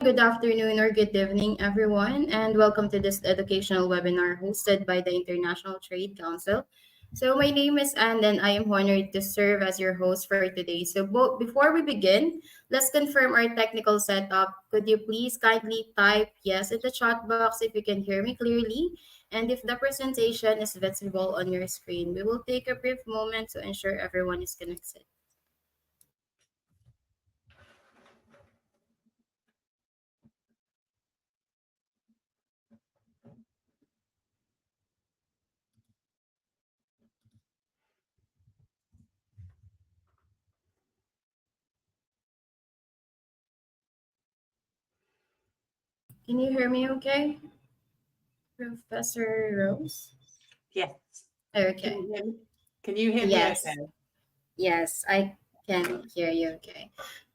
Good afternoon or good evening, everyone, and welcome to this educational webinar hosted by the International Trade Council. So, my name is Anne, and I am honored to serve as your host for today. So, before we begin, let's confirm our technical setup. Could you please kindly type yes in the chat box if you can hear me clearly? And if the presentation is visible on your screen, we will take a brief moment to ensure everyone is connected. Can you hear me okay, Professor Rose? Yes. Can Okay. you hear me? Can you hear me Yes. okay? Yes, I can hear you okay.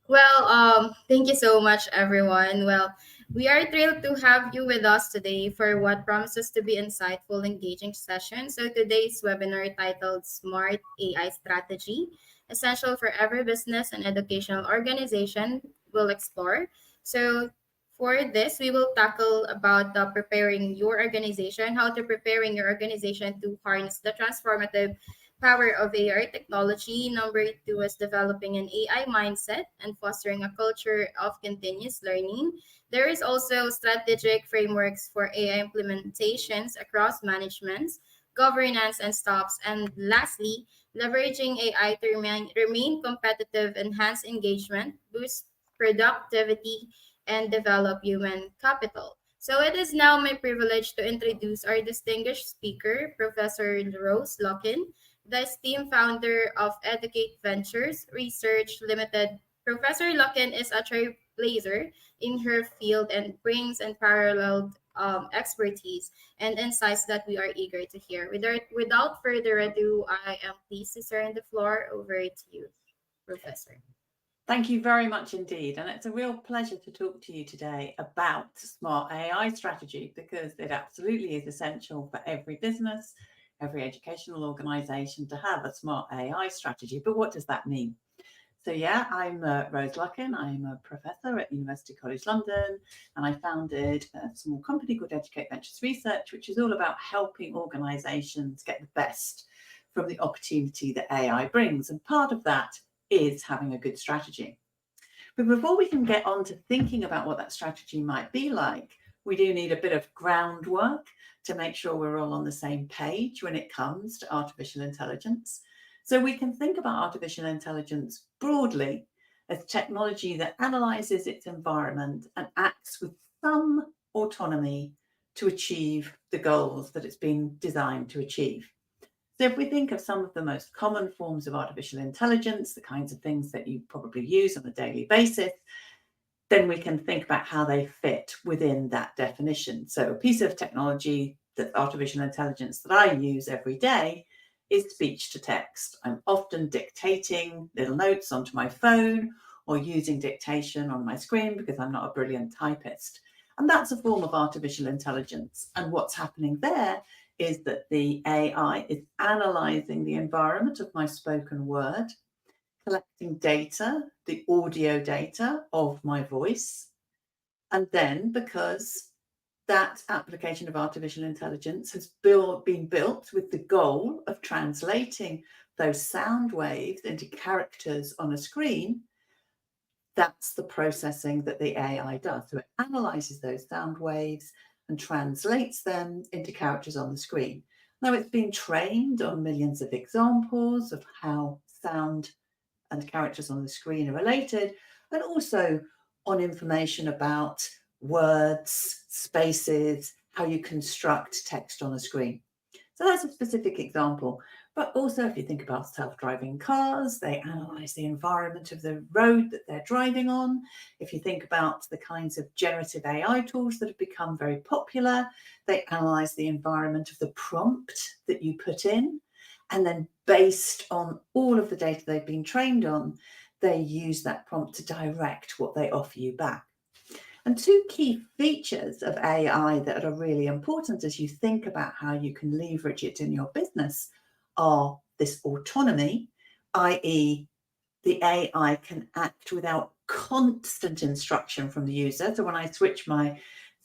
Well, thank you so much, everyone. Well, we are thrilled to have you with us today for what promises to be insightful, engaging session. So today's webinar titled Smart AI Strategy, essential for every business and educational organization will explore. So for this, we will tackle about the preparing your organization, how to preparing your organization to harness the transformative power of AI technology. Number two is developing an AI mindset and fostering a culture of continuous learning. There is also strategic frameworks for AI implementations across managements, governance, and stops. And lastly, leveraging AI to remain competitive, enhance engagement, boost productivity, and develop human capital. So it is now my privilege to introduce our distinguished speaker, Professor Rose Luckin, the esteemed founder of Educate Ventures Research Limited. Professor Luckin is a trailblazer in her field and brings unparalleled expertise and insights that we are eager to hear. Without further ado, I am pleased to turn the floor over to you, Professor. Thank you very much indeed. And it's a real pleasure to talk to you today about smart AI strategy because it absolutely is essential for every business, every educational organisation to have a smart AI strategy. But what does that mean? So yeah, I'm Rose Luckin. I'm a professor at University College London, and I founded a small company called Educate Ventures Research, which is all about helping organisations get the best from the opportunity that AI brings. And part of that is having a good strategy. But before we can get on to thinking about what that strategy might be like, we do need a bit of groundwork to make sure we're all on the same page when it comes to artificial intelligence. So we can think about artificial intelligence broadly as technology that analyzes its environment and acts with some autonomy to achieve the goals that it's been designed to achieve. So if we think of some of the most common forms of artificial intelligence, the kinds of things that you probably use on a daily basis, then we can think about how they fit within that definition. So a piece of technology that artificial intelligence that I use every day is speech to text. I'm often dictating little notes onto my phone or using dictation on my screen because I'm not a brilliant typist. And that's a form of artificial intelligence. And what's happening there is that the AI is analyzing the environment of my spoken word, collecting data, the audio data of my voice. And then, because that application of artificial intelligence has been built with the goal of translating those sound waves into characters on a screen, that's the processing that the AI does. So it analyzes those sound waves and translates them into characters on the screen. Now, it's been trained on millions of examples of how sound and characters on the screen are related, and also on information about words, spaces, how you construct text on a screen. So that's a specific example. But also, if you think about self-driving cars, they analyze the environment of the road that they're driving on. If you think about the kinds of generative AI tools that have become very popular, they analyze the environment of the prompt that you put in. And then based on all of the data they've been trained on, they use that prompt to direct what they offer you back. And two key features of AI that are really important as you think about how you can leverage it in your business are this autonomy, i.e., the AI can act without constant instruction from the user. So when I switch my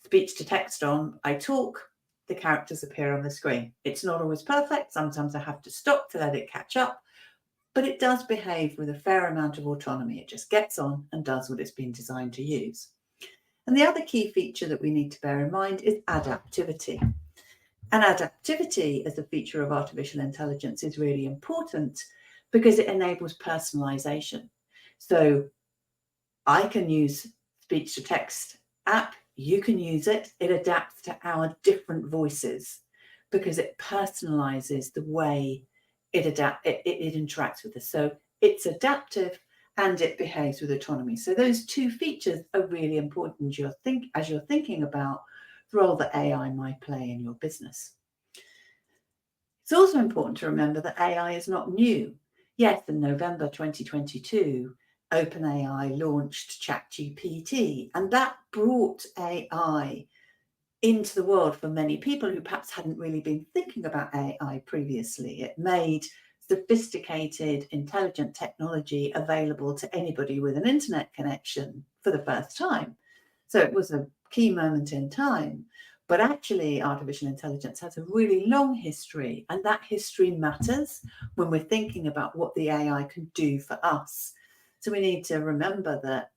speech to text on, I talk, the characters appear on the screen. It's not always perfect. Sometimes I have to stop to let it catch up, but it does behave with a fair amount of autonomy. It just gets on and does what it's been designed to use. And the other key feature that we need to bear in mind is adaptivity. And adaptivity as a feature of artificial intelligence is really important because it enables personalization. So I can use speech to text app, you can use it. It adapts to our different voices because it personalizes the way it interacts with us. So it's adaptive and it behaves with autonomy. So those two features are really important as you're thinking about the role that AI might play in your business. It's also important to remember that AI is not new. Yes, in November 2022, OpenAI launched ChatGPT, and that brought AI into the world for many people who perhaps hadn't really been thinking about AI previously. It made sophisticated, intelligent technology available to anybody with an internet connection for the first time. So it was a key moment in time. But actually, artificial intelligence has a really long history, and that history matters when we're thinking about what the AI can do for us. So we need to remember that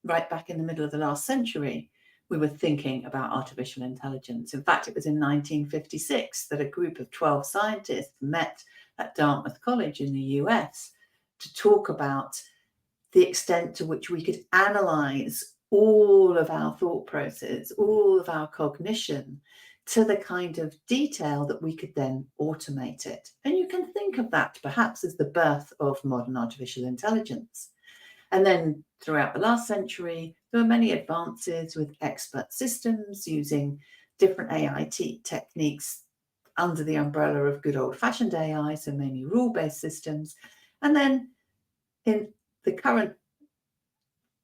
right back in the middle of the last century, we were thinking about artificial intelligence. In fact, it was in 1956 that a group of 12 scientists met at Dartmouth College in the US to talk about the extent to which we could analyze all of our thought process, all of our cognition to the kind of detail that we could then automate it. And you can think of that perhaps as the birth of modern artificial intelligence. And then throughout the last century, there were many advances with expert systems using different AI techniques under the umbrella of good old-fashioned AI, so mainly rule-based systems. And then in the current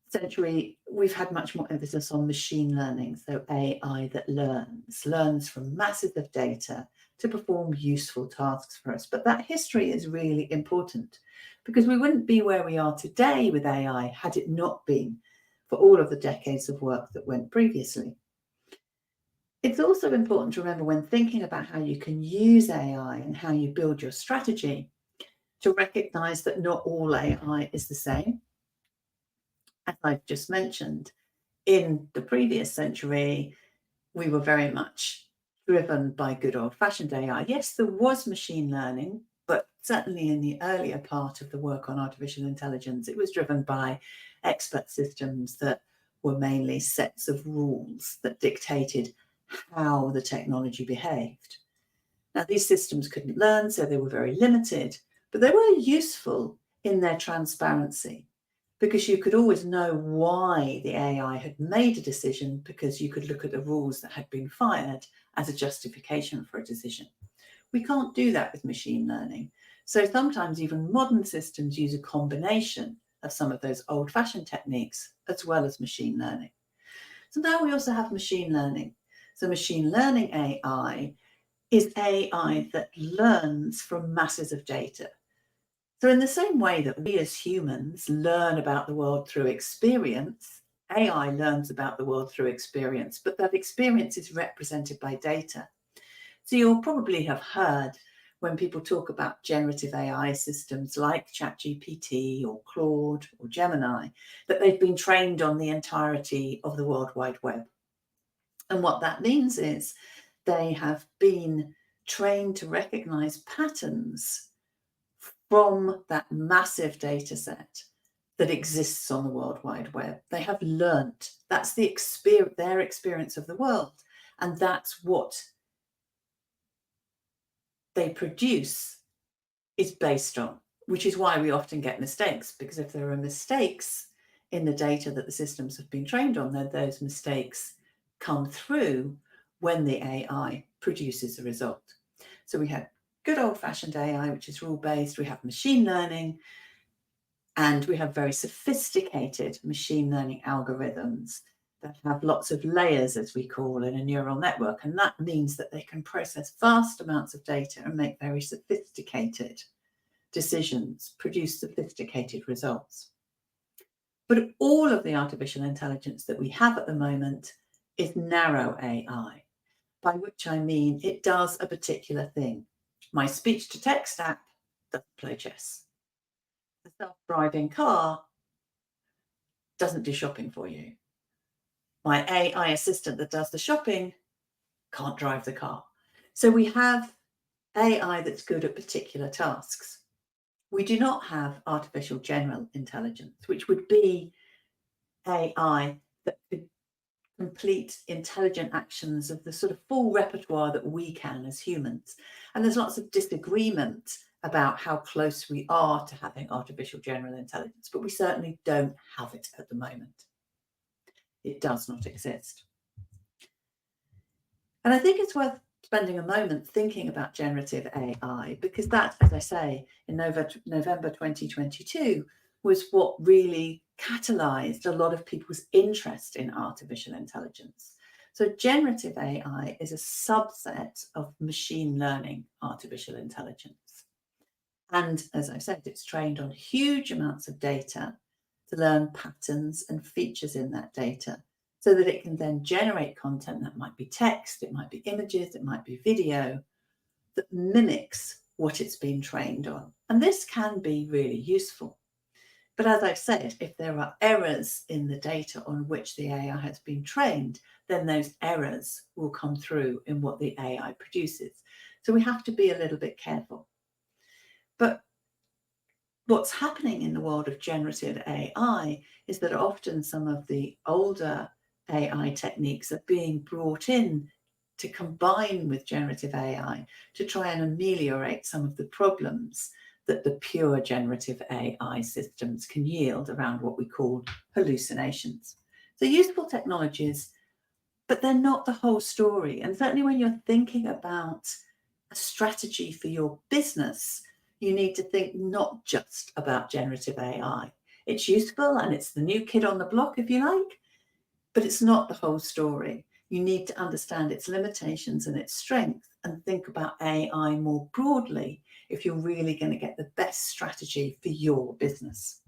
century, we've had much more emphasis on machine learning, so AI that learns from masses of data to perform useful tasks for us. But that history is really important because we wouldn't be where we are today with AI had it not been for all of the decades of work that went previously. It's also important to remember when thinking about how you can use AI and how you build your strategy to recognize that not all AI is the same. As I've just mentioned, in the previous century, we were very much driven by good old-fashioned AI. Yes, there was machine learning, but certainly in the earlier part of the work on artificial intelligence, it was driven by expert systems that were mainly sets of rules that dictated how the technology behaved. Now, these systems couldn't learn, so they were very limited, but they were useful in their transparency because you could always know why the AI had made a decision because you could look at the rules that had been fired as a justification for a decision. We can't do that with machine learning. So sometimes even modern systems use a combination of some of those old-fashioned techniques as well as machine learning. So now we also have machine learning. So machine learning AI is AI that learns from masses of data. So in the same way that we as humans learn about the world through experience, AI learns about the world through experience, but that experience is represented by data. So you'll probably have heard when people talk about generative AI systems like ChatGPT or Claude or Gemini, that they've been trained on the entirety of the World Wide Web. And what that means is they have been trained to recognize patterns from that massive data set that exists on the World Wide Web. They have learnt. That's their experience of the world. And that's what they produce is based on, which is why we often get mistakes, because if there are mistakes in the data that the systems have been trained on, then those mistakes come through when the AI produces a result. So we have good old-fashioned AI, which is rule-based, we have machine learning, and we have very sophisticated machine learning algorithms that have lots of layers, as we call, in a neural network. And that means that they can process vast amounts of data and make very sophisticated decisions, produce sophisticated results. But all of the artificial intelligence that we have at the moment is narrow AI, by which I mean it does a particular thing. My speech-to-text app doesn't play chess. The self-driving car doesn't do shopping for you. My AI assistant that does the shopping can't drive the car. So we have AI that's good at particular tasks. We do not have artificial general intelligence, which would be AI that could complete intelligent actions of the sort of full repertoire that we can as humans. And there's lots of disagreement about how close we are to having artificial general intelligence, but we certainly don't have it at the moment. It does not exist. And I think it's worth spending a moment thinking about generative AI, because that, as I say, in November 2022, was what really catalyzed a lot of people's interest in artificial intelligence. So generative AI is a subset of machine learning artificial intelligence. And as I said, it's trained on huge amounts of data to learn patterns and features in that data, so that it can then generate content that might be text, it might be images, it might be video, that mimics what it's been trained on. And this can be really useful. But as I've said, if there are errors in the data on which the AI has been trained, then those errors will come through in what the AI produces. So we have to be a little bit careful. But what's happening in the world of generative AI is that often some of the older AI techniques are being brought in to combine with generative AI to try and ameliorate some of the problems that the pure generative AI systems can yield around what we call hallucinations. So useful technologies, but they're not the whole story. And certainly when you're thinking about a strategy for your business, you need to think not just about generative AI. It's useful and it's the new kid on the block, if you like, but it's not the whole story. You need to understand its limitations and its strengths and think about AI more broadly if you're really going to get the best strategy for your business.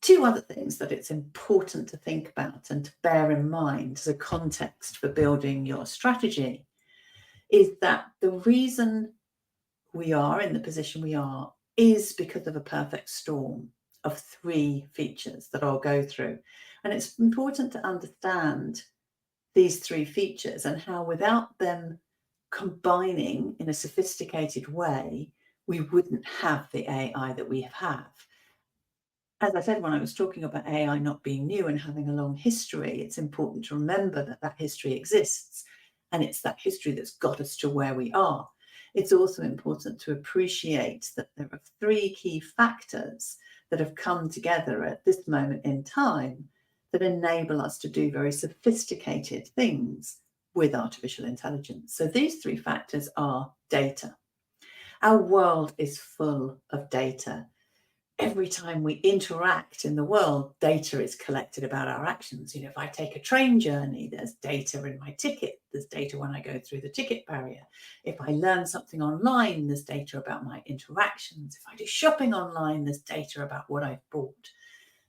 Two other things that it's important to think about and to bear in mind as a context for building your strategy is that the reason we are in the position we are is because of a perfect storm of three features that I'll go through. And it's important to understand these three features and how without them combining in a sophisticated way, we wouldn't have the AI that we have. As I said, when I was talking about AI not being new and having a long history, it's important to remember that that history exists, and it's that history that's got us to where we are. It's also important to appreciate that there are three key factors that have come together at this moment in time that enable us to do very sophisticated things with artificial intelligence. So these three factors are data. Our world is full of data. Every time we interact in the world, data is collected about our actions. You know, if I take a train journey, there's data in my ticket. There's data when I go through the ticket barrier. If I learn something online, there's data about my interactions. If I do shopping online, there's data about what I've bought.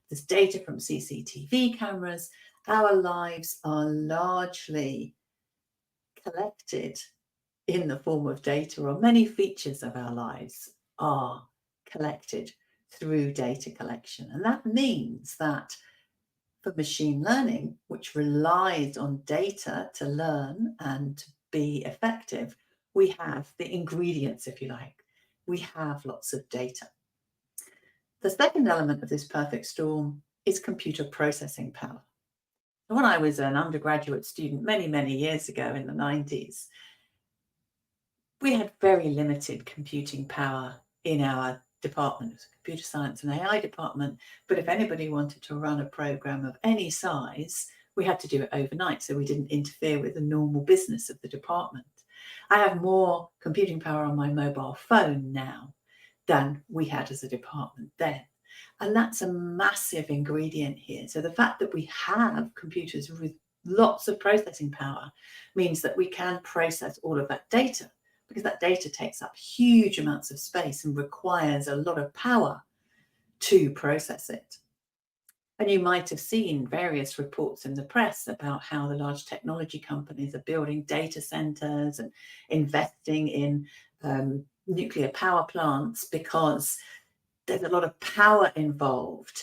There's data from CCTV cameras. Our lives are largely collected in the form of data, or many features of our lives are collected through data collection. And that means that for machine learning, which relies on data to learn and to be effective, we have the ingredients, if you like. We have lots of data. The second element of this perfect storm is computer processing power. When I was an undergraduate student many, many years ago in the 90s, we had very limited computing power in our department. It was a computer science and AI department, but if anybody wanted to run a program of any size, we had to do it overnight, so we didn't interfere with the normal business of the department. I have more computing power on my mobile phone now than we had as a department then. And that's a massive ingredient here. So the fact that we have computers with lots of processing power means that we can process all of that data. because that data takes up huge amounts of space and requires a lot of power to process it. And you might have seen various reports in the press about how the large technology companies are building data centers and investing in nuclear power plants because there's a lot of power involved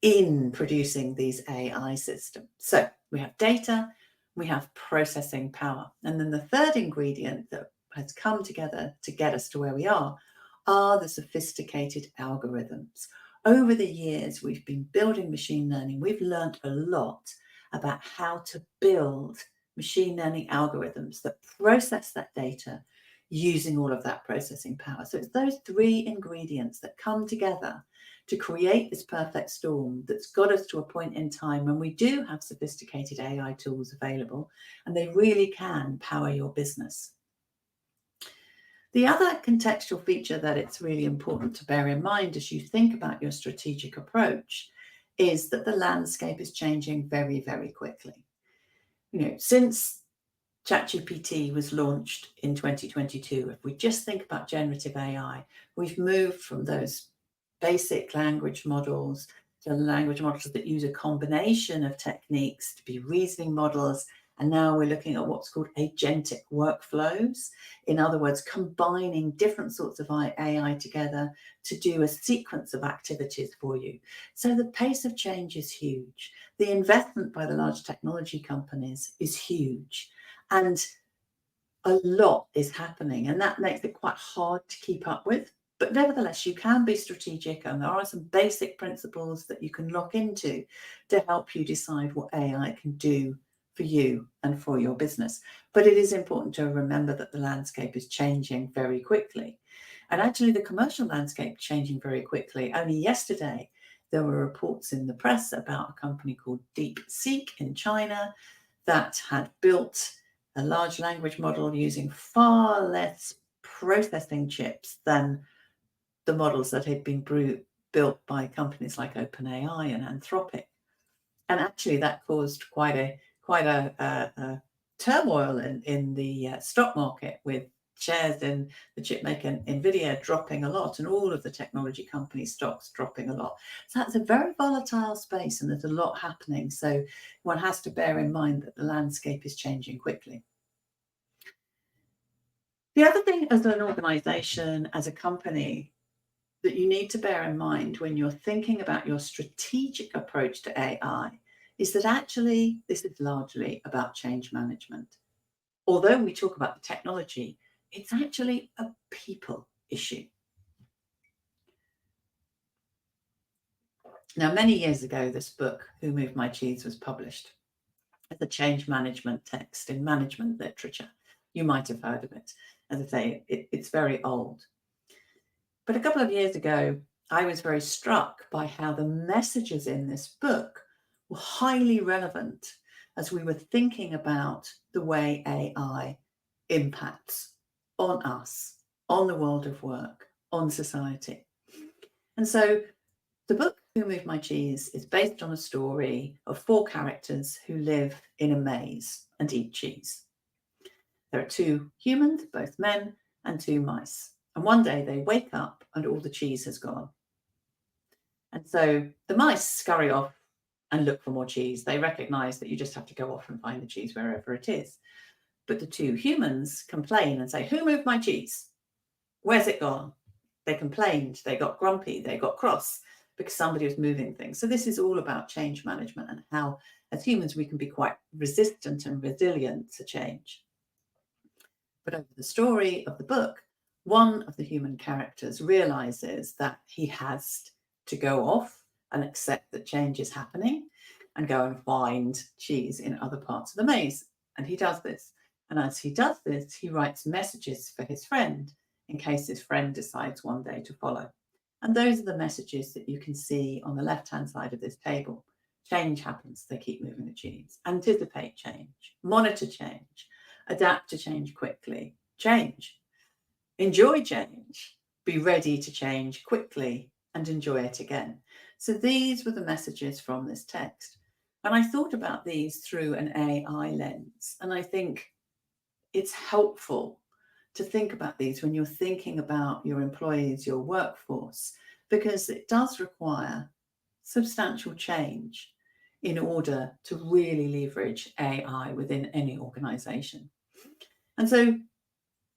in producing these AI systems. So we have data, we have processing power. And then the third ingredient that has come together to get us to where we are the sophisticated algorithms. Over the years, we've been building machine learning. We've learned a lot about how to build machine learning algorithms that process that data using all of that processing power. So it's those three ingredients that come together to create this perfect storm that's got us to a point in time when we do have sophisticated AI tools available, and they really can power your business. The other contextual feature that it's really important to bear in mind as you think about your strategic approach is that the landscape is changing very, very quickly. Since ChatGPT was launched in 2022, if we just think about generative AI, we've moved from those basic language models to language models that use a combination of techniques to be reasoning models. And now we're looking at what's called agentic workflows. In other words, combining different sorts of AI together to do a sequence of activities for you. So the pace of change is huge. The investment by the large technology companies is huge. And a lot is happening, and that makes it quite hard to keep up with. But nevertheless, you can be strategic, and there are some basic principles that you can lock into to help you decide what AI can do for you and for your business. But it is important to remember that the landscape is changing very quickly. And actually, the commercial landscape is changing very quickly. Only yesterday, there were reports in the press about a company called DeepSeek in China that had built a large language model using far less processing chips than the models that had been built by companies like OpenAI and Anthropic. And actually that caused quite a turmoil in the stock market, with shares in the chip maker Nvidia dropping a lot and all of the technology company stocks dropping a lot. So that's a very volatile space, and there's a lot happening. So one has to bear in mind that the landscape is changing quickly. The other thing as an organization, as a company, that you need to bear in mind when you're thinking about your strategic approach to AI is that actually this is largely about change management. Although we talk about the technology, it's actually a people issue. Now, many years ago, this book, Who Moved My Cheese, was published as a change management text in management literature. You might have heard of it. As I say, it's very old. But a couple of years ago, I was very struck by how the messages in this book were highly relevant as we were thinking about the way AI impacts on us, on the world of work, on society. And so the book, Who Moved My Cheese, is based on a story of 4 characters who live in a maze and eat cheese. There are 2 humans, both men, and 2 mice. And one day they wake up and all the cheese has gone. And so the mice scurry off and look for more cheese. They recognize that you just have to go off and find the cheese wherever it is. But the 2 humans complain and say, "Who moved my cheese? Where's it gone?" They complained, they got grumpy, they got cross because somebody was moving things. So this is all about change management and how, as humans, we can be quite resistant and resilient to change. But over the story of the book, one of the human characters realizes that he has to go off and accept that change is happening and go and find cheese in other parts of the maze. And he does this. And as he does this, he writes messages for his friend in case his friend decides one day to follow. And those are the messages that you can see on the left-hand side of this table. Change happens, they keep moving the cheese. Anticipate change, monitor change, adapt to change quickly, change, enjoy change, be ready to change quickly and enjoy it again. So these were the messages from this text. And I thought about these through an AI lens, and I think it's helpful to think about these when you're thinking about your employees, your workforce, because it does require substantial change in order to really leverage AI within any organization. And so,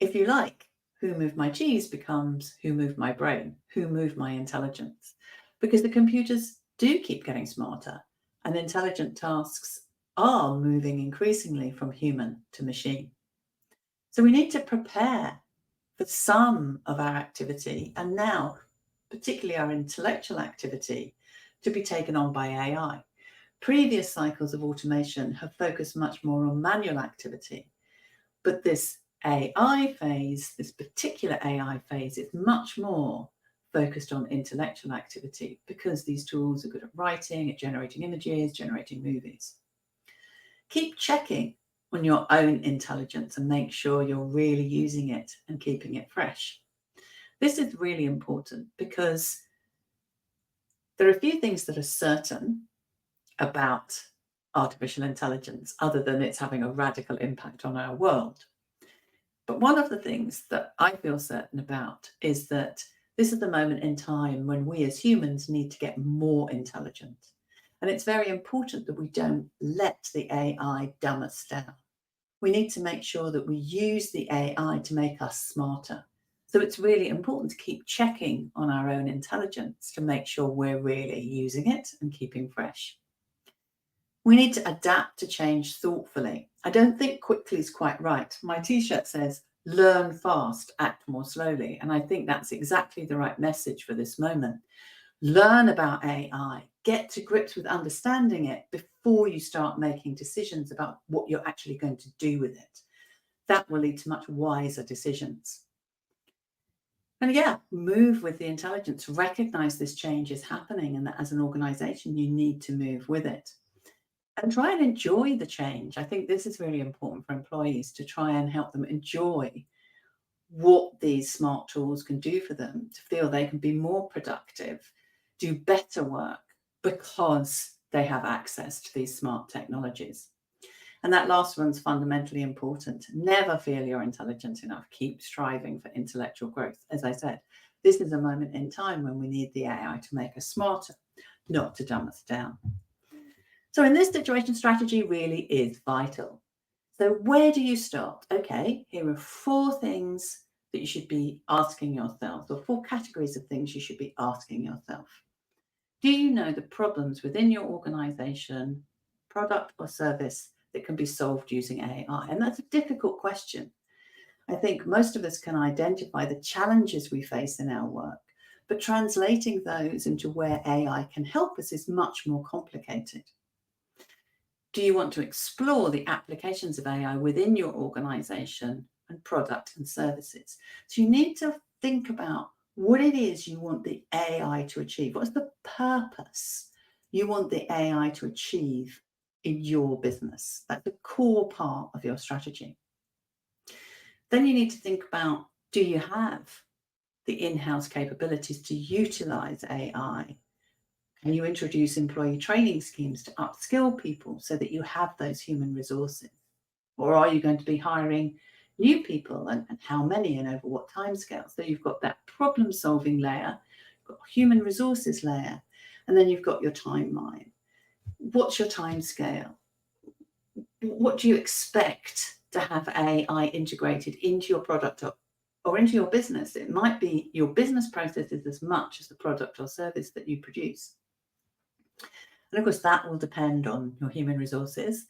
if you like, who moved my cheese becomes who moved my brain, who moved my intelligence, because the computers do keep getting smarter and intelligent tasks are moving increasingly from human to machine. So we need to prepare for some of our activity, and now particularly our intellectual activity, to be taken on by AI. Previous cycles of automation have focused much more on manual activity, but this AI phase, this particular AI phase, is much more focused on intellectual activity because these tools are good at writing, at generating images, generating movies. Keep checking on your own intelligence and make sure you're really using it and keeping it fresh. This is really important because there are a few things that are certain about artificial intelligence other than it's having a radical impact on our world. But one of the things that I feel certain about is that this is the moment in time when we as humans need to get more intelligent. And it's very important that we don't let the AI dumb us down. We need to make sure that we use the AI to make us smarter. So it's really important to keep checking on our own intelligence to make sure we're really using it and keeping fresh. We need to adapt to change thoughtfully. I don't think quickly is quite right. My t-shirt says, learn fast, act more slowly. And I think that's exactly the right message for this moment. Learn about AI, get to grips with understanding it before you start making decisions about what you're actually going to do with it. That will lead to much wiser decisions. And yeah, move with the intelligence, recognize this change is happening and that as an organization, you need to move with it. And try and enjoy the change. I think this is really important for employees, to try and help them enjoy what these smart tools can do for them, to feel they can be more productive, do better work because they have access to these smart technologies. And that last one's fundamentally important. Never feel you're intelligent enough. Keep striving for intellectual growth. As I said, this is a moment in time when we need the AI to make us smarter, not to dumb us down. So in this situation, strategy really is vital. So where do you start? Okay, here are 4 things that you should be asking yourself, or 4 categories of things you should be asking yourself. Do you know the problems within your organization, product or service that can be solved using AI? And that's a difficult question. I think most of us can identify the challenges we face in our work, but translating those into where AI can help us is much more complicated. Do you want to explore the applications of AI within your organization and product and services? So you need to think about what it is you want the AI to achieve. What's the purpose you want the AI to achieve in your business? That's the core part of your strategy. Then you need to think about, do you have the in-house capabilities to utilize AI? Can you introduce employee training schemes to upskill people so that you have those human resources? Or are you going to be hiring new people, and how many and over what timescale? So you've got that problem solving layer, you've got a human resources layer, and then you've got your timeline. What's your timescale? What do you expect to have AI integrated into your product or into your business? It might be your business processes as much as the product or service that you produce. And of course, that will depend on your human resources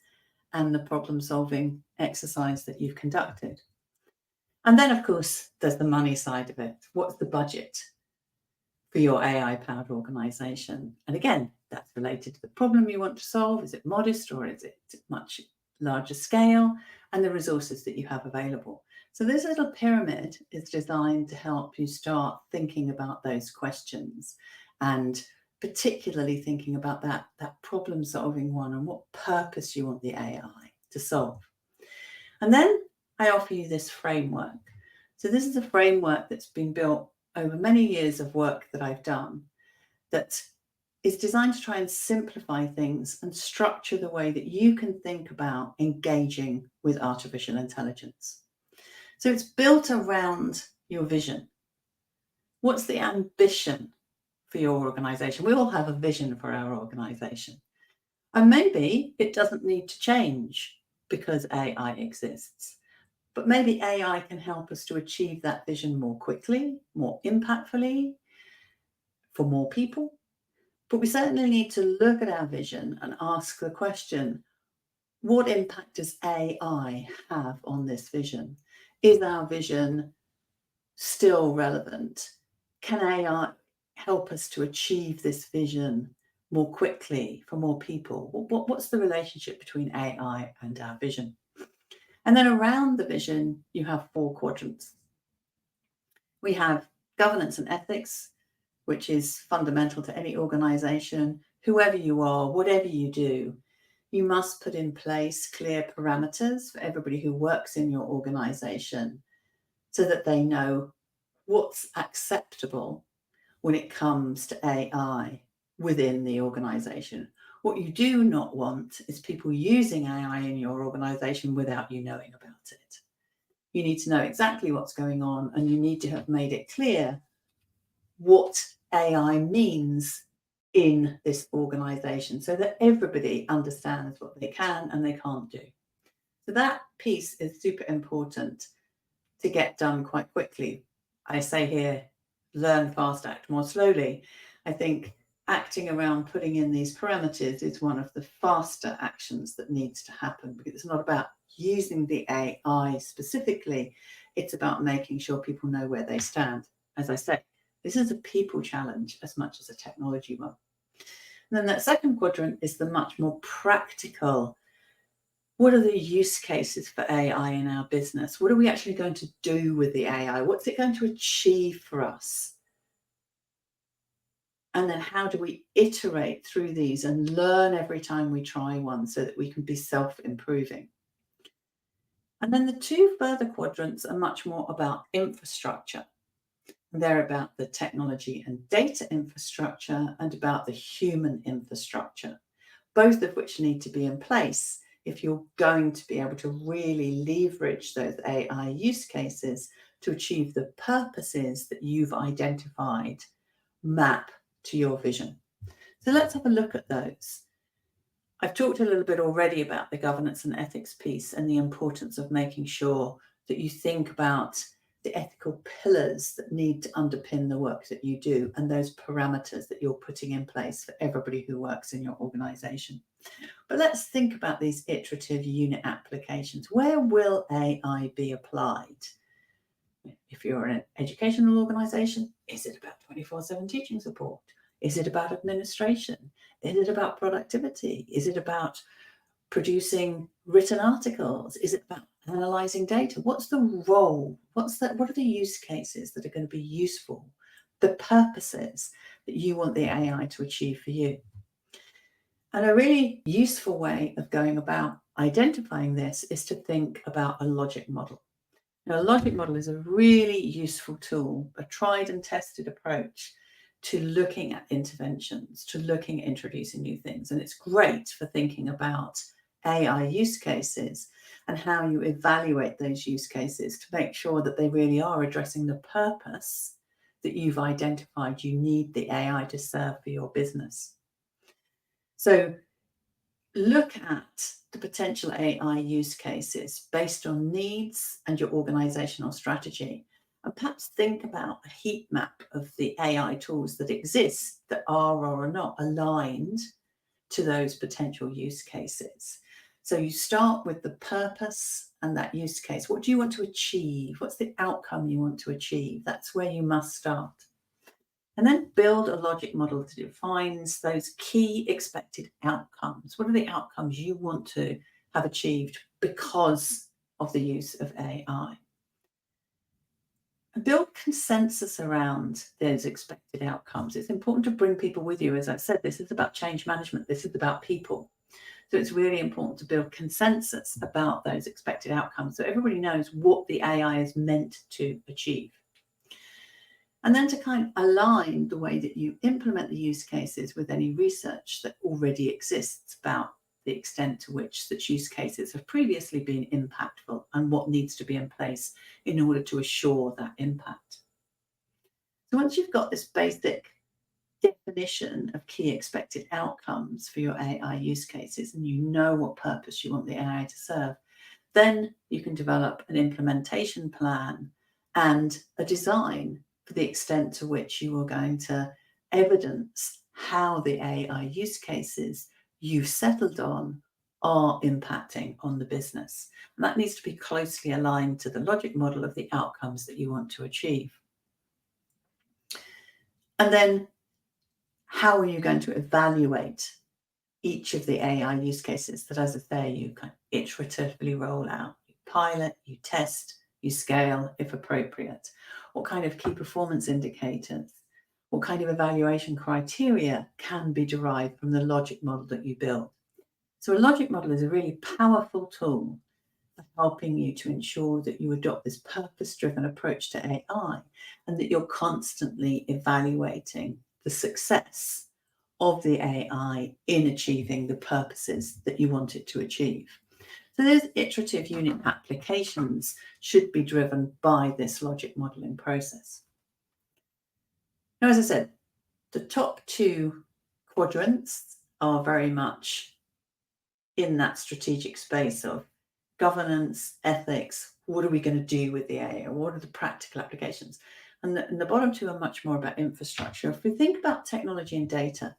and the problem solving exercise that you've conducted. And then, of course, there's the money side of it. What's the budget for your AI powered organization? And again, that's related to the problem you want to solve. Is it modest or is it much larger scale? And the resources that you have available. So this little pyramid is designed to help you start thinking about those questions, and particularly thinking about that problem solving one and what purpose you want the AI to solve. And then I offer you this framework. So this is a framework that's been built over many years of work that I've done, that is designed to try and simplify things and structure the way that you can think about engaging with artificial intelligence. So it's built around your vision. What's the ambition for your organisation? We all have a vision for our organisation. And maybe it doesn't need to change because AI exists. But maybe AI can help us to achieve that vision more quickly, more impactfully, for more people. But we certainly need to look at our vision and ask the question, what impact does AI have on this vision? Is our vision still relevant? Can AI help us to achieve this vision more quickly for more people? What's the relationship between AI and our vision? And then around the vision, you have 4 quadrants. We have governance and ethics, which is fundamental to any organization. Whoever you are, whatever you do, you must put in place clear parameters for everybody who works in your organization so that they know what's acceptable when it comes to AI within the organization. What you do not want is people using AI in your organization without you knowing about it. You need to know exactly what's going on, and you need to have made it clear what AI means in this organization so that everybody understands what they can and they can't do. So that piece is super important to get done quite quickly. I say here, learn fast, act more slowly. I think acting around putting in these parameters is one of the faster actions that needs to happen, because it's not about using the AI specifically, it's about making sure people know where they stand. As I say, this is a people challenge as much as a technology one. And then that second quadrant is the much more practical. What are the use cases for AI in our business? What are we actually going to do with the AI? What's it going to achieve for us? And then how do we iterate through these and learn every time we try one so that we can be self-improving? And then the 2 further quadrants are much more about infrastructure. They're about the technology and data infrastructure and about the human infrastructure, both of which need to be in place if you're going to be able to really leverage those AI use cases to achieve the purposes that you've identified map to your vision. So let's have a look at those. I've talked a little bit already about the governance and ethics piece and the importance of making sure that you think about the ethical pillars that need to underpin the work that you do and those parameters that you're putting in place for everybody who works in your organization. But let's think about these iterative unit applications. Where will AI be applied? If you're an educational organization, is it about 24/7 teaching support? Is it about administration? Is it about productivity? Is it about producing written articles? Is it about analyzing data? What's the role? What are the use cases that are going to be useful? The purposes that you want the AI to achieve for you. And a really useful way of going about identifying this is to think about a logic model. Now, a logic model is a really useful tool, a tried and tested approach to looking at interventions, to looking at introducing new things. And it's great for thinking about AI use cases and how you evaluate those use cases to make sure that they really are addressing the purpose that you've identified you need the AI to serve for your business. So look at the potential AI use cases based on needs and your organizational strategy, and perhaps think about a heat map of the AI tools that exist that are or are not aligned to those potential use cases. So you start with the purpose and that use case. What do you want to achieve? What's the outcome you want to achieve? That's where you must start. And then build a logic model that defines those key expected outcomes. What are the outcomes you want to have achieved because of the use of AI? And build consensus around those expected outcomes. It's important to bring people with you. As I've said, this is about change management. This is about people. So it's really important to build consensus about those expected outcomes so everybody knows what the AI is meant to achieve. And then to kind of align the way that you implement the use cases with any research that already exists about the extent to which such use cases have previously been impactful and what needs to be in place in order to assure that impact. So once you've got this basic definition of key expected outcomes for your AI use cases and you know what purpose you want the AI to serve, then you can develop an implementation plan and a design for the extent to which you are going to evidence how the AI use cases you've settled on are impacting on the business. And that needs to be closely aligned to the logic model of the outcomes that you want to achieve. And then how are you going to evaluate each of the AI use cases that, as I say, you kind of iteratively roll out? You pilot, you test, you scale if appropriate. What kind of key performance indicators, what kind of evaluation criteria can be derived from the logic model that you build? So a logic model is a really powerful tool for helping you to ensure that you adopt this purpose-driven approach to AI and that you're constantly evaluating the success of the AI in achieving the purposes that you want it to achieve. So those iterative unit applications should be driven by this logic modeling process. Now, as I said, the top two quadrants are very much in that strategic space of governance, ethics, what are we going to do with the AI? What are the practical applications? And the bottom two are much more about infrastructure. If we think about technology and data,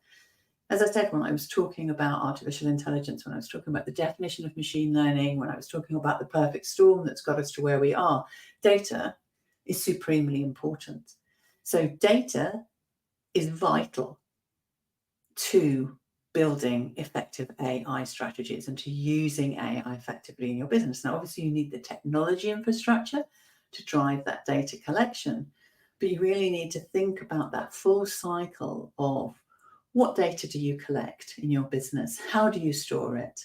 as I said, when I was talking about artificial intelligence, when I was talking about the definition of machine learning, when I was talking about the perfect storm that's got us to where we are, data is supremely important. So data is vital to building effective AI strategies and to using AI effectively in your business. Now, obviously, you need the technology infrastructure to drive that data collection, but you really need to think about that full cycle of what data do you collect in your business? How do you store it?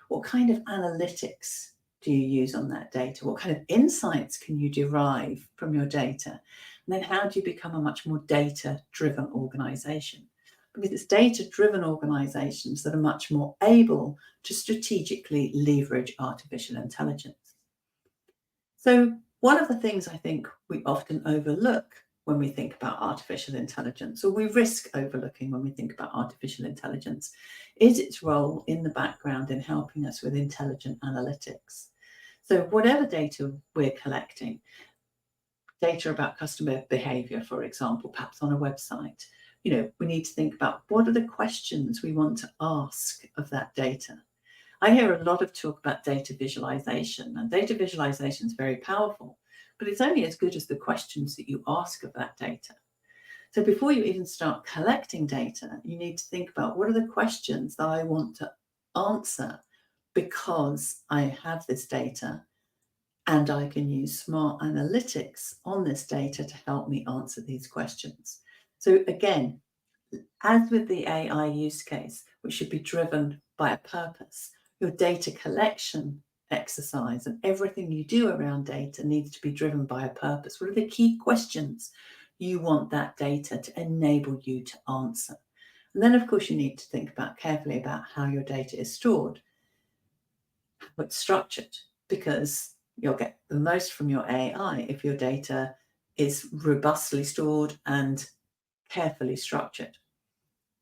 What kind of analytics do you use on that data? What kind of insights can you derive from your data? And then how do you become a much more data-driven organization? Because it's data-driven organizations that are much more able to strategically leverage artificial intelligence. So one of the things I think we often overlook when we think about artificial intelligence, or we risk overlooking when we think about artificial intelligence, is its role in the background in helping us with intelligent analytics. So whatever data we're collecting, data about customer behavior, for example, perhaps on a website, we need to think about what are the questions we want to ask of that data. I hear a lot of talk about data visualization, and data visualization is very powerful, but it's only as good as the questions that you ask of that data. So before you even start collecting data, you need to think about what are the questions that I want to answer because I have this data and I can use smart analytics on this data to help me answer these questions. So again, as with the AI use case, which should be driven by a purpose, your data collection exercise and everything you do around data needs to be driven by a purpose. What are the key questions you want that data to enable you to answer? And then, of course, you need to think carefully about how your data is stored, how it's structured, because you'll get the most from your AI if your data is robustly stored and carefully structured.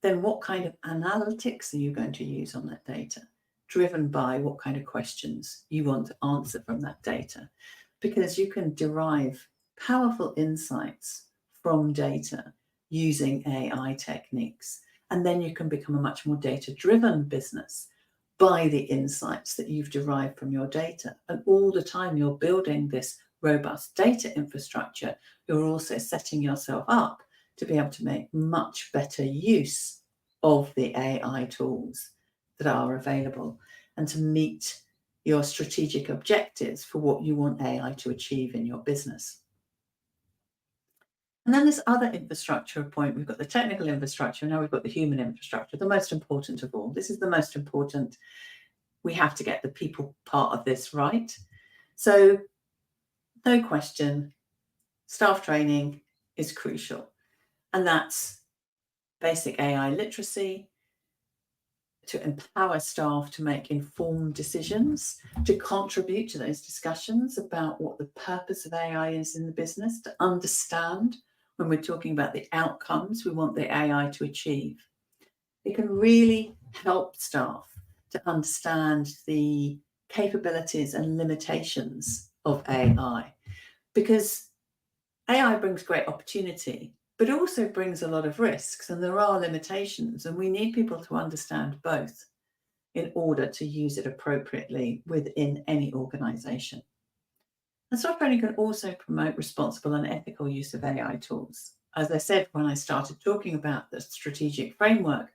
Then what kind of analytics are you going to use on that data, driven by what kind of questions you want to answer from that data? Because you can derive powerful insights from data using AI techniques, and then you can become a much more data-driven business by the insights that you've derived from your data. And all the time you're building this robust data infrastructure, you're also setting yourself up to be able to make much better use of the AI tools that are available and to meet your strategic objectives for what you want AI to achieve in your business. And then this other infrastructure point, we've got the technical infrastructure, now we've got the human infrastructure, the most important of all. This is the most important. We have to get the people part of this right. So no question, staff training is crucial. And that's basic AI literacy, to empower staff to make informed decisions, to contribute to those discussions about what the purpose of AI is in the business, to understand when we're talking about the outcomes we want the AI to achieve. It can really help staff to understand the capabilities and limitations of AI, because AI brings great opportunity, but it also brings a lot of risks, and there are limitations, and we need people to understand both in order to use it appropriately within any organisation. And software training can also promote responsible and ethical use of AI tools. As I said when I started talking about the strategic framework,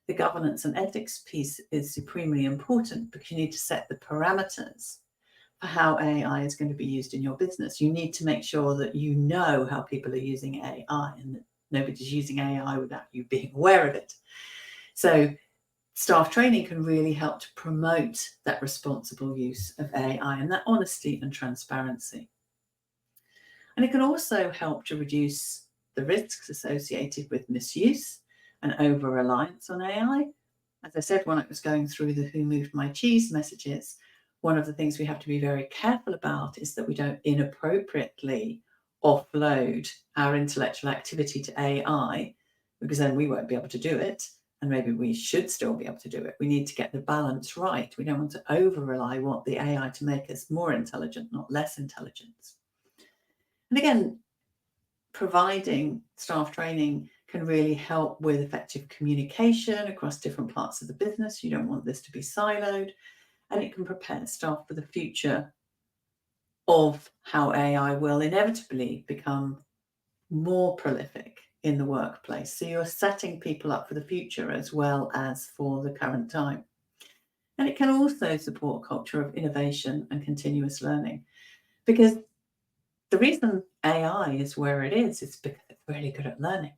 the governance and ethics piece is supremely important, because you need to set the parameters for how AI is going to be used in your business. You need to make sure that you know how people are using AI and that nobody's using AI without you being aware of it. So staff training can really help to promote that responsible use of AI and that honesty and transparency. And it can also help to reduce the risks associated with misuse and over-reliance on AI. As I said, when I was going through the "Who Moved My Cheese" messages, one of the things we have to be very careful about is that we don't inappropriately offload our intellectual activity to AI, because then we won't be able to do it, and maybe we should still be able to do it. We need to get the balance right. We don't want to over-rely on the AI to make us more intelligent, not less intelligent. And again, providing staff training can really help with effective communication across different parts of the business. You don't want this to be siloed, and it can prepare staff for the future of how AI will inevitably become more prolific in the workplace. So you're setting people up for the future as well as for the current time. And it can also support a culture of innovation and continuous learning, because the reason AI is where it is because it's really good at learning.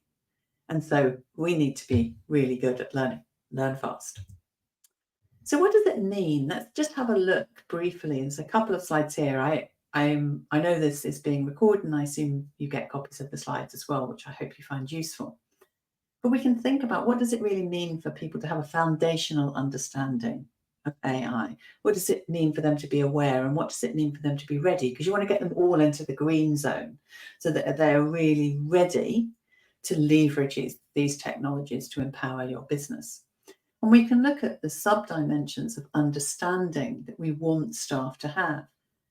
And so we need to be really good at learning, learn fast. So what does it mean? Let's just have a look briefly. There's a couple of slides here. I know this is being recorded, and I assume you get copies of the slides as well, which I hope you find useful. But we can think about, what does it really mean for people to have a foundational understanding of AI? What does it mean for them to be aware, and what does it mean for them to be ready? Because you want to get them all into the green zone so that they're really ready to leverage these technologies to empower your business. And we can look at the sub-dimensions of understanding that we want staff to have.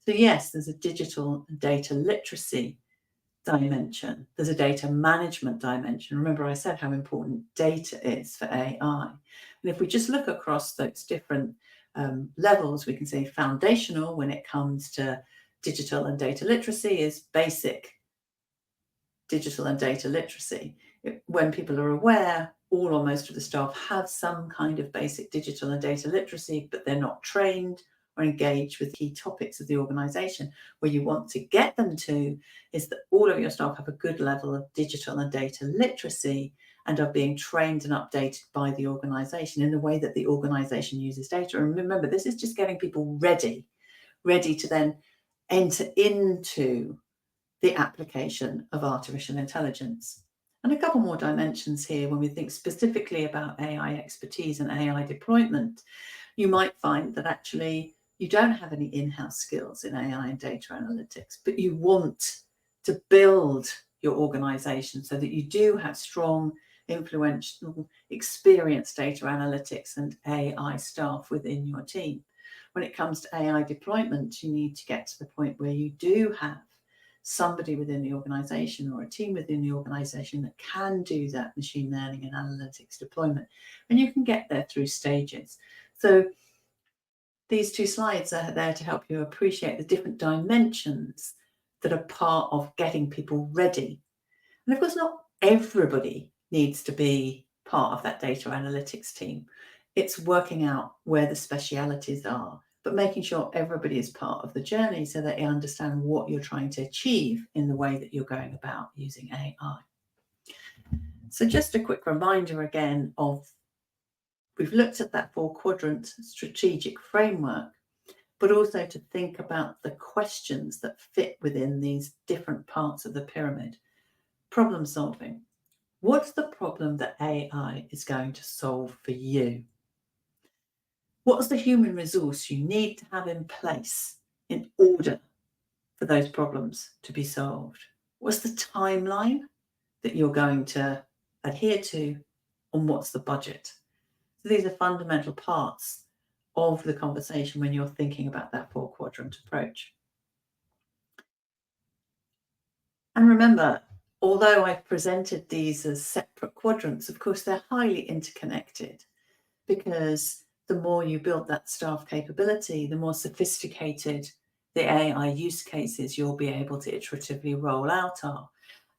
So yes, there's a digital and data literacy dimension. There's a data management dimension. Remember, I said how important data is for AI. And if we just look across those different levels, we can say foundational, when it comes to digital and data literacy, is basic digital and data literacy. When people are aware, all or most of the staff have some kind of basic digital and data literacy, but they're not trained or engaged with key topics of the organisation. Where you want to get them to is that all of your staff have a good level of digital and data literacy and are being trained and updated by the organisation in the way that the organisation uses data. And remember, this is just getting people ready to then enter into the application of artificial intelligence. And a couple more dimensions here when we think specifically about AI expertise and AI deployment. You might find that actually you don't have any in-house skills in AI and data analytics, but you want to build your organization so that you do have strong, influential, experienced data analytics and AI staff within your team. When it comes to AI deployment, you need to get to the point where you do have somebody within the organization or a team within the organization that can do that machine learning and analytics deployment. And you can get there through stages. So these two slides are there to help you appreciate the different dimensions that are part of getting people ready. And of course, not everybody needs to be part of that data analytics team. It's working out where the specialities are, but making sure everybody is part of the journey so that you understand what you're trying to achieve in the way that you're going about using AI. So just a quick reminder again of, we've looked at that 4-quadrant strategic framework, but also to think about the questions that fit within these different parts of the pyramid. Problem solving. What's the problem that AI is going to solve for you? What's the human resource you need to have in place in order for those problems to be solved? What's the timeline that you're going to adhere to, and what's the budget? So these are fundamental parts of the conversation when you're thinking about that 4-quadrant approach. And remember, although I've presented these as separate quadrants, of course, they're highly interconnected, because the more you build that staff capability, the more sophisticated the AI use cases you'll be able to iteratively roll out are.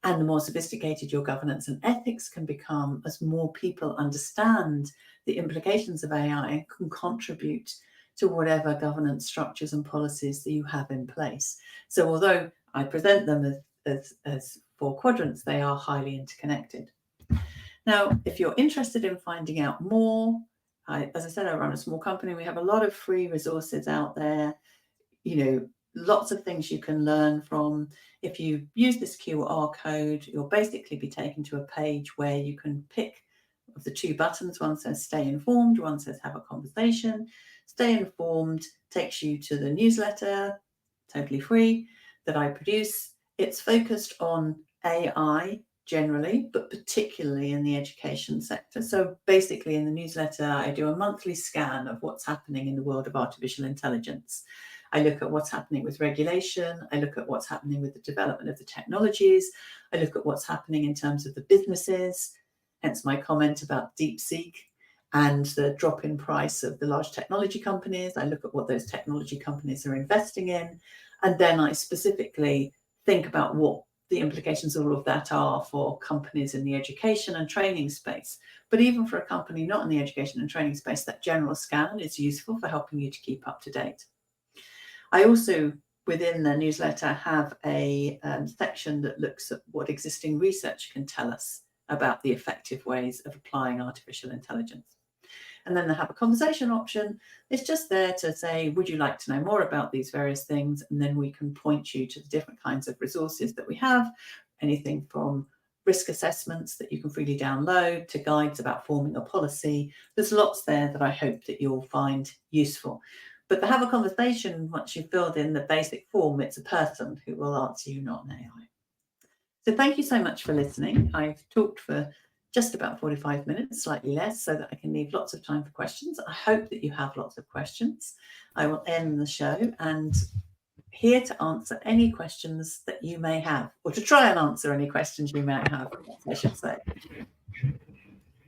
And the more sophisticated your governance and ethics can become as more people understand the implications of AI and can contribute to whatever governance structures and policies that you have in place. So although I present them as 4 quadrants, they are highly interconnected. Now, if you're interested in finding out more, as I said, I run a small company. We have a lot of free resources out there, lots of things you can learn from. If you use this QR code, you'll basically be taken to a page where you can pick of the 2 buttons. One says stay informed, one says have a conversation. Stay informed takes you to the newsletter, totally free, that I produce. It's focused on AI generally, but particularly in the education sector. So basically in the newsletter, I do a monthly scan of what's happening in the world of artificial intelligence. I look at what's happening with regulation. I look at what's happening with the development of the technologies. I look at what's happening in terms of the businesses, hence my comment about DeepSeek and the drop in price of the large technology companies. I look at what those technology companies are investing in. And then I specifically think about what the implications of all of that are for companies in the education and training space. But even for a company not in the education and training space, that general scan is useful for helping you to keep up to date. I also, within the newsletter, have a section that looks at what existing research can tell us about the effective ways of applying artificial intelligence. And then they have a conversation option. It's just there to say, would you like to know more about these various things? And then we can point you to the different kinds of resources that we have, anything from risk assessments that you can freely download to guides about forming a policy. There's lots there that I hope that you'll find useful. But to have a conversation, once you've filled in the basic form, it's a person who will answer you, not an AI. So thank you so much for listening. I've talked for just about 45 minutes, slightly less, so that I can leave lots of time for questions. I hope that you have lots of questions. I will end the show and here to answer any questions that you may have, or to try and answer any questions you may have, I should say.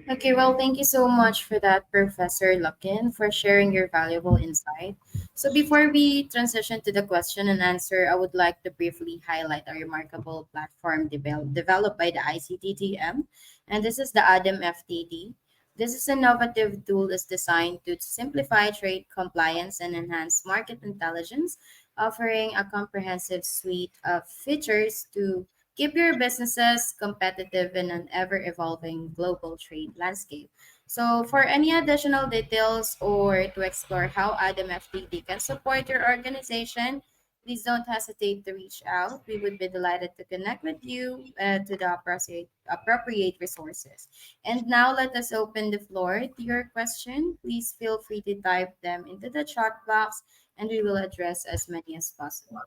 Okay, well, thank you so much for that, Professor Luckin, for sharing your valuable insight. So, before we transition to the question and answer, I would like to briefly highlight a remarkable platform developed by the ICTTM, and this is the ADAM FTD. This is an innovative tool that's designed to simplify trade compliance and enhance market intelligence, offering a comprehensive suite of features to keep your businesses competitive in an ever evolving global trade landscape. So, for any additional details or to explore how Adam FTD can support your organization, please don't hesitate to reach out. We would be delighted to connect with you to the appropriate resources. And now, let us open the floor to your question. Please feel free to type them into the chat box, and we will address as many as possible.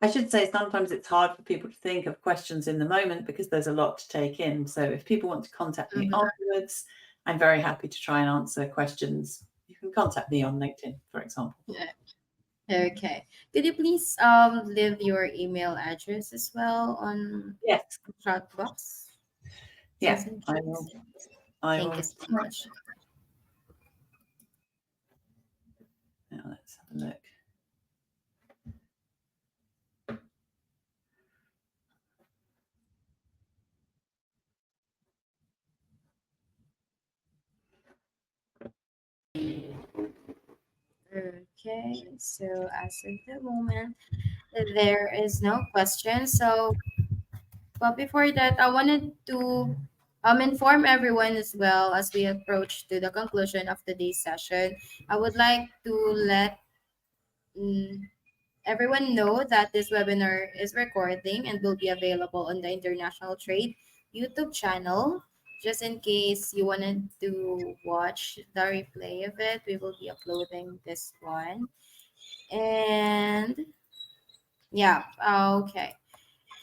I should say sometimes it's hard for people to think of questions in the moment because there's a lot to take in. So if people want to contact me afterwards, I'm very happy to try and answer questions. You can contact me on LinkedIn, for example. Okay. Could you please leave your email address as well on Yes. chat box? Yeah, Just in I case. will. I Thank will. you so much. Now let's have a look. Okay, so as of the moment, there is no question. So, but before that, I wanted to inform everyone as well as we approach to the conclusion of today's session. I would like to let mm, everyone know that this webinar is recording and will be available on the International Trade YouTube channel. Just in case you wanted to watch the replay of it, we will be uploading this one. And yeah, okay.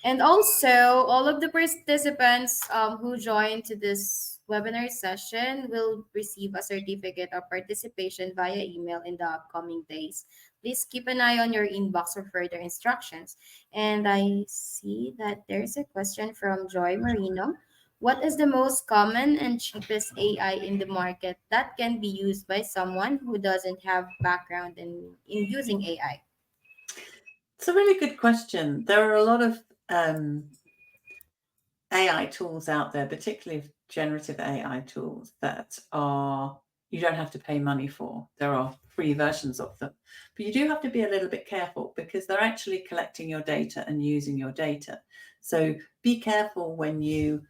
And also, all of the participants who joined to this webinar session will receive a certificate of participation via email in the upcoming days. Please keep an eye on your inbox for further instructions. And I see that there's a question from Joy Marino. What is the most common and cheapest AI in the market that can be used by someone who doesn't have background in using AI? It's a really good question. There are a lot of AI tools out there, particularly generative AI tools that are you don't have to pay money for. There are free versions of them. But you do have to be a little bit careful because they're actually collecting your data and using your data. So be careful when you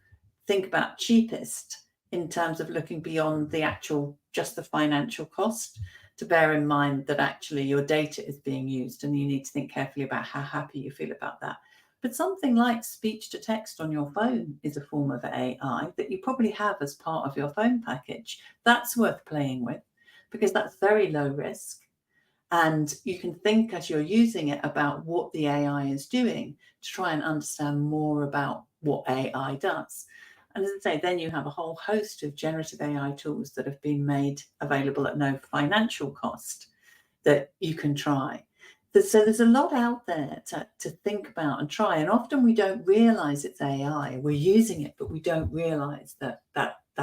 think about cheapest in terms of looking beyond the actual just the financial cost, to bear in mind that actually your data is being used and you need to think carefully about how happy you feel about that. But something like speech to text on your phone is a form of AI that you probably have as part of your phone package. That's worth playing with because that's very low risk. And you can think as you're using it about what the AI is doing to try and understand more about what AI does. And as I say, then you have a whole host of generative AI tools that have been made available at no financial cost that you can try. So there's a lot out there to think about and try. And often we don't realize it's AI. We're using it, but we don't realize that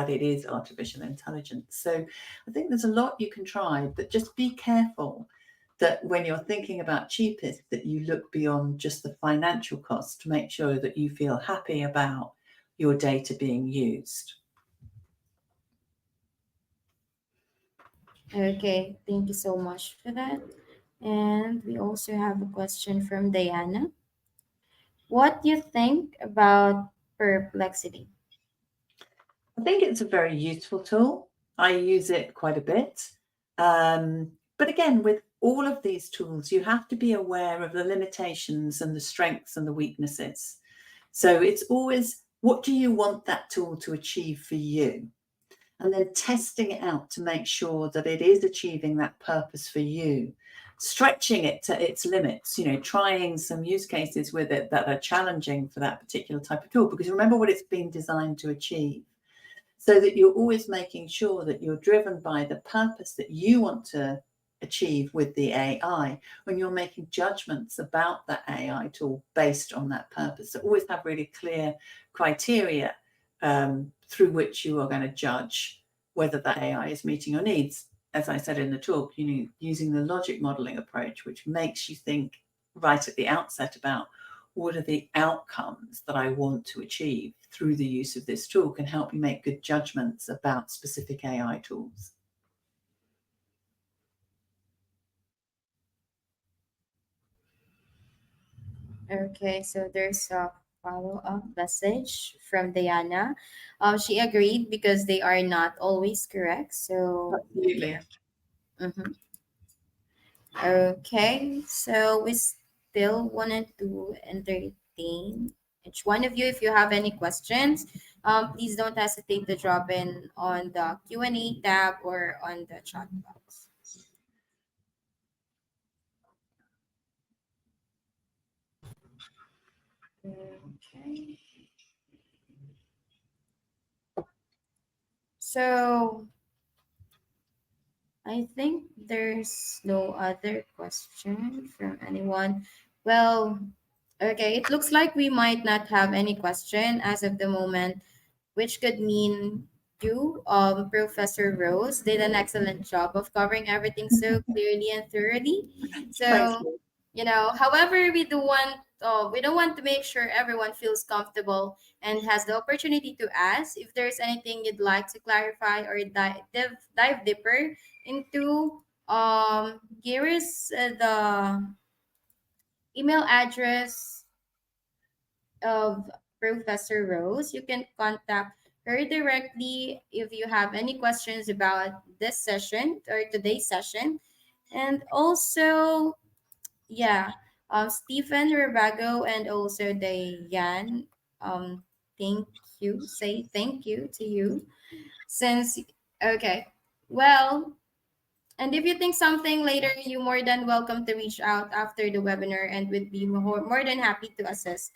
it is artificial intelligence. So I think there's a lot you can try, but just be careful that when you're thinking about cheapest, that you look beyond just the financial cost to make sure that you feel happy about your data being used. Okay, thank you so much for that. And we also have a question from Diana. What do you think about perplexity? I think it's a very useful tool. I use it quite a bit. But again, with all of these tools, you have to be aware of the limitations and the strengths and the weaknesses. So it's always what do you want that tool to achieve for you? And then testing it out to make sure that it is achieving that purpose for you, stretching it to its limits, trying some use cases with it that are challenging for that particular type of tool, because remember what it's been designed to achieve, so that you're always making sure that you're driven by the purpose that you want to achieve with the AI when you're making judgments about that AI tool based on that purpose. So always have really clear criteria through which you are going to judge whether that AI is meeting your needs. As I said in the talk, using the logic modeling approach, which makes you think right at the outset about what are the outcomes that I want to achieve through the use of this tool, can help you make good judgments about specific AI tools. Okay, so there's a follow-up message from Diana. She agreed because they are not always correct. So, Absolutely. yeah. Mhm. Okay, so we still wanted to entertain each one of you. If you have any questions, please don't hesitate to drop in on the Q&A tab or on the chat box. Okay. So I think there's no other question from anyone. Well, okay, it looks like we might not have any question as of the moment, which could mean you, Professor Rose, did an excellent job of covering everything so clearly and thoroughly. Thanks. So, however, we don't want to make sure everyone feels comfortable and has the opportunity to ask if there's anything you'd like to clarify or dive deeper into. Here is the email address of Professor Rose. You can contact her directly if you have any questions about this session or today's session. And also, yeah, Stephen Rivago and also Diane. Um, thank you. Say thank you to you. Since okay, well, and if you think something later, you're more than welcome to reach out after the webinar, and we'd be more than happy to assist.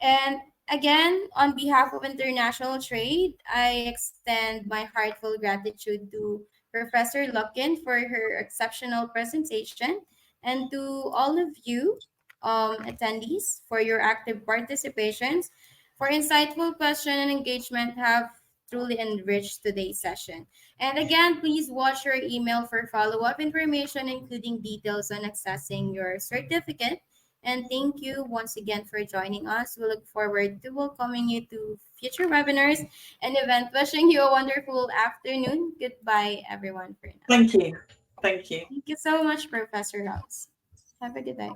And again, on behalf of international trade, I extend my heartfelt gratitude to Professor Luckin for her exceptional presentation, and to all of you attendees for your active participations, for insightful question and engagement have truly enriched today's session. And again, please watch your email for follow-up information, including details on accessing your certificate. And thank you once again for joining us. We look forward to welcoming you to future webinars and event. Wishing you a wonderful afternoon. Goodbye, everyone, for now. Thank you. Thank you. Thank you so much, Professor Rouse. Have a good day.